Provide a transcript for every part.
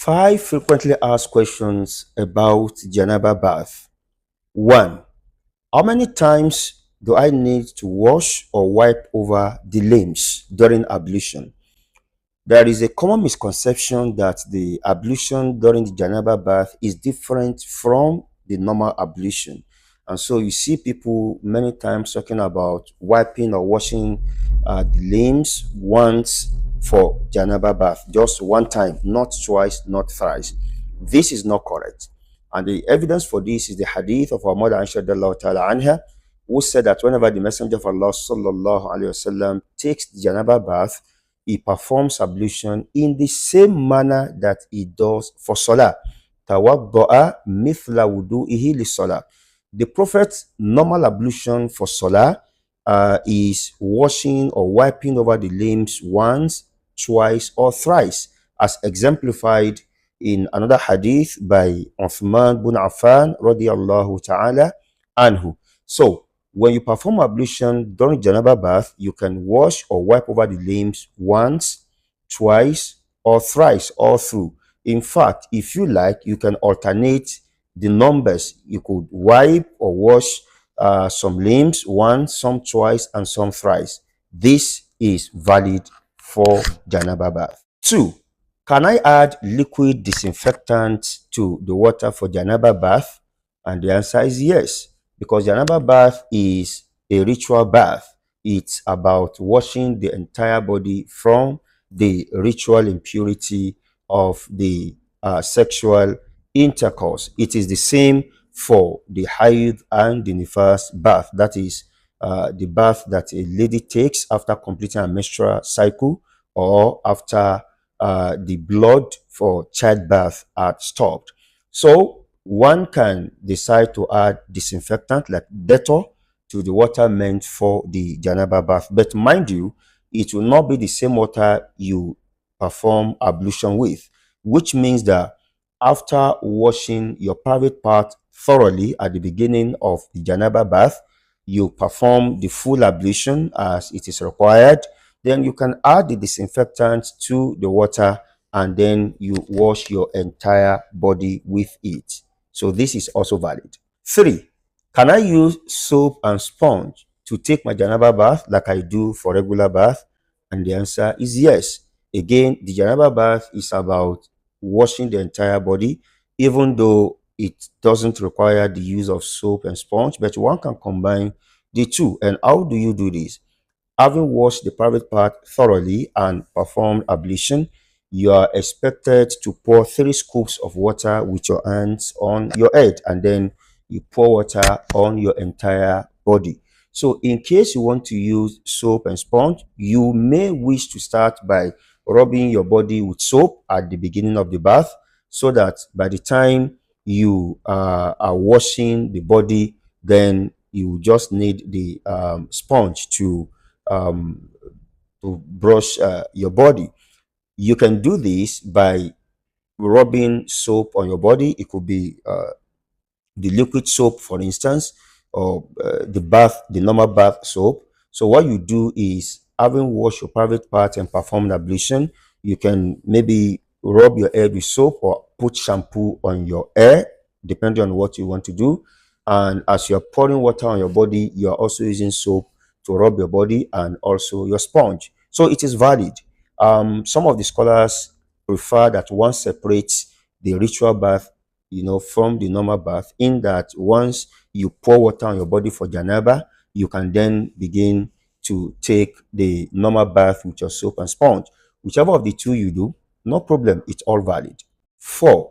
5 frequently asked questions about Janaba bath. 1. How many times do I need to wash or wipe over the limbs during ablution? There is a common misconception that the ablution during the Janaba bath is different from the normal ablution. And so you see people many times talking about wiping or washing the limbs once for Janaba bath, just one time, not twice, not thrice. This is not correct. And the evidence for this is the hadith of our mother Aisha radiallahu ta'ala anha, who said that whenever the Messenger of Allah sallallahu alayhi wasallam takes the Janaba bath, he performs ablution in the same manner that he does for Salah. Tawadda'a mithla wudu'ihi li Salah. The Prophet's normal ablution for Salah is washing or wiping over the limbs once, twice, or thrice, as exemplified in another hadith by Uthman bin Affan radiyallahu ta'ala anhu. So, when you perform ablution during Janaba bath, you can wash or wipe over the limbs once, twice, or thrice all through. In fact, if you like, you can alternate the numbers. You could wipe or wash some limbs once, some twice, and some thrice. This is valid for Janaba bath. 2. Can I add liquid disinfectant to the water for Janaba bath? And the answer is yes, because Janaba bath is a ritual bath. It's about washing the entire body from the ritual impurity of the sexual intercourse. It is the same for the Hayd and the Nifas bath. That is the bath that a lady takes after completing a menstrual cycle or after the blood for childbirth are stopped. So one can decide to add disinfectant like Dettol to the water meant for the Janaba bath. But mind you, it will not be the same water you perform ablution with, which means that after washing your private part thoroughly at the beginning of the Janaba bath, you perform the full ablution as it is required. Then you can add the disinfectant to the water and then you wash your entire body with it. So this is also valid. 3. Can I use soap and sponge to take my Janaba bath like I do for regular bath? And the answer is yes. Again, the Janaba bath is about washing the entire body, even though it doesn't require the use of soap and sponge, but one can combine the two. And how do you do this? Having washed the private part thoroughly and performed ablution, you are expected to pour 3 scoops of water with your hands on your head, and then you pour water on your entire body. So in case you want to use soap and sponge, you may wish to start by rubbing your body with soap at the beginning of the bath, so that by the time you are washing the body, then you just need the sponge to brush your body. You can do this by rubbing soap on your body. It could be the liquid soap, for instance, or the normal bath soap. So what you do is, having washed your private part and performed ablution, you can maybe rub your hair with soap or put shampoo on your hair, depending on what you want to do. And as you're pouring water on your body, you're also using soap to rub your body and also your sponge. So it is valid. Some of the scholars prefer that one separates the ritual bath, from the normal bath, in that once you pour water on your body for Janaba, you can then begin to take the normal bath with your soap and sponge. Whichever of the two you do, no problem, it's all valid. 4.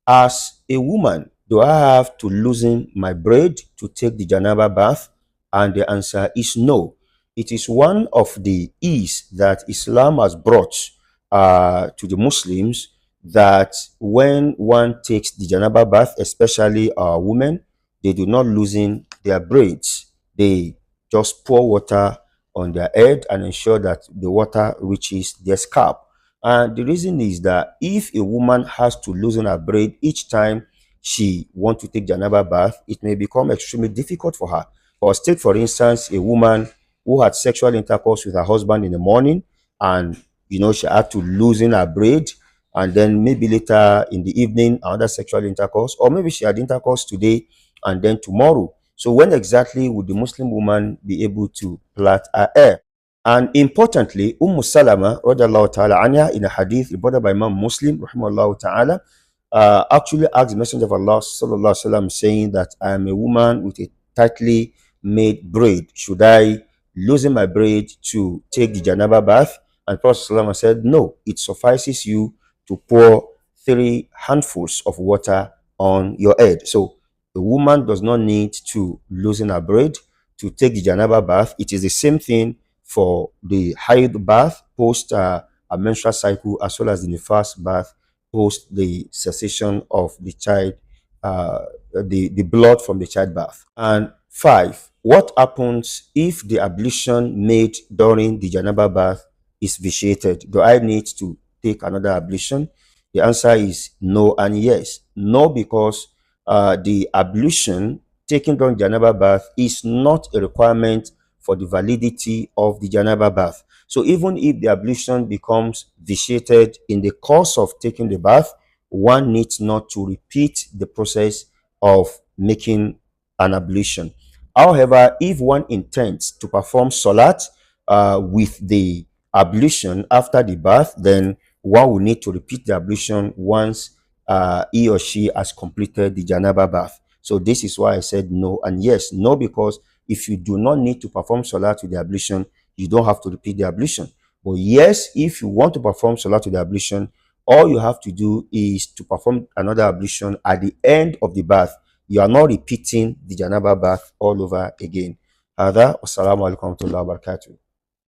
As a woman, do I have to loosen my braid to take the Janaba bath? And the answer is no. It is one of the ease that Islam has brought to the Muslims, that when one takes the Janaba bath, especially women, they do not loosen their braids. They just pour water on their head and ensure that the water reaches their scalp. And the reason is that if a woman has to loosen her braid each time she wants to take Janaba bath, it may become extremely difficult for her. Or take, for instance, a woman who had sexual intercourse with her husband in the morning, and she had to loosen her braid and then maybe later in the evening another sexual intercourse, or maybe she had intercourse today and then tomorrow. So when exactly would the Muslim woman be able to plait her hair? And importantly, Salama radiallahu ta'ala anha, in a hadith reported by Imam Muslim rahimahullah ta'ala, actually asked the Messenger of Allah sallallahu alaihi wasallam, saying that I am a woman with a tightly made braid. Should I loosen my braid to take the Janaba bath? And Prophet sallallahu alaihi wasallam said, no, it suffices you to pour 3 handfuls of water on your head. So the woman does not need to loosen her braid to take the Janaba bath. It is the same thing for the Haid bath post a menstrual cycle, as well as the Nifas bath post the cessation of the child, the blood from the child bath. And 5, what happens if the ablution made during the Janaba bath is vitiated? Do I need to take another ablution? The answer is no and yes. No, because the ablution taken during Janaba bath is not a requirement for the validity of the Janaba bath. So even if the ablution becomes vitiated in the course of taking the bath, one needs not to repeat the process of making an ablution. However, if one intends to perform salat with the ablution after the bath, then one will need to repeat the ablution once he or she has completed the Janaba bath. So this is why I said no and yes. No, because if you do not need to perform salat with the ablution, you don't have to repeat the ablution. But yes, if you want to perform salat with the ablution, all you have to do is to perform another ablution at the end of the bath. You are not repeating the Janaba bath all over again. Wassalamu alaikum wa rahmatullahi wa barakatuh.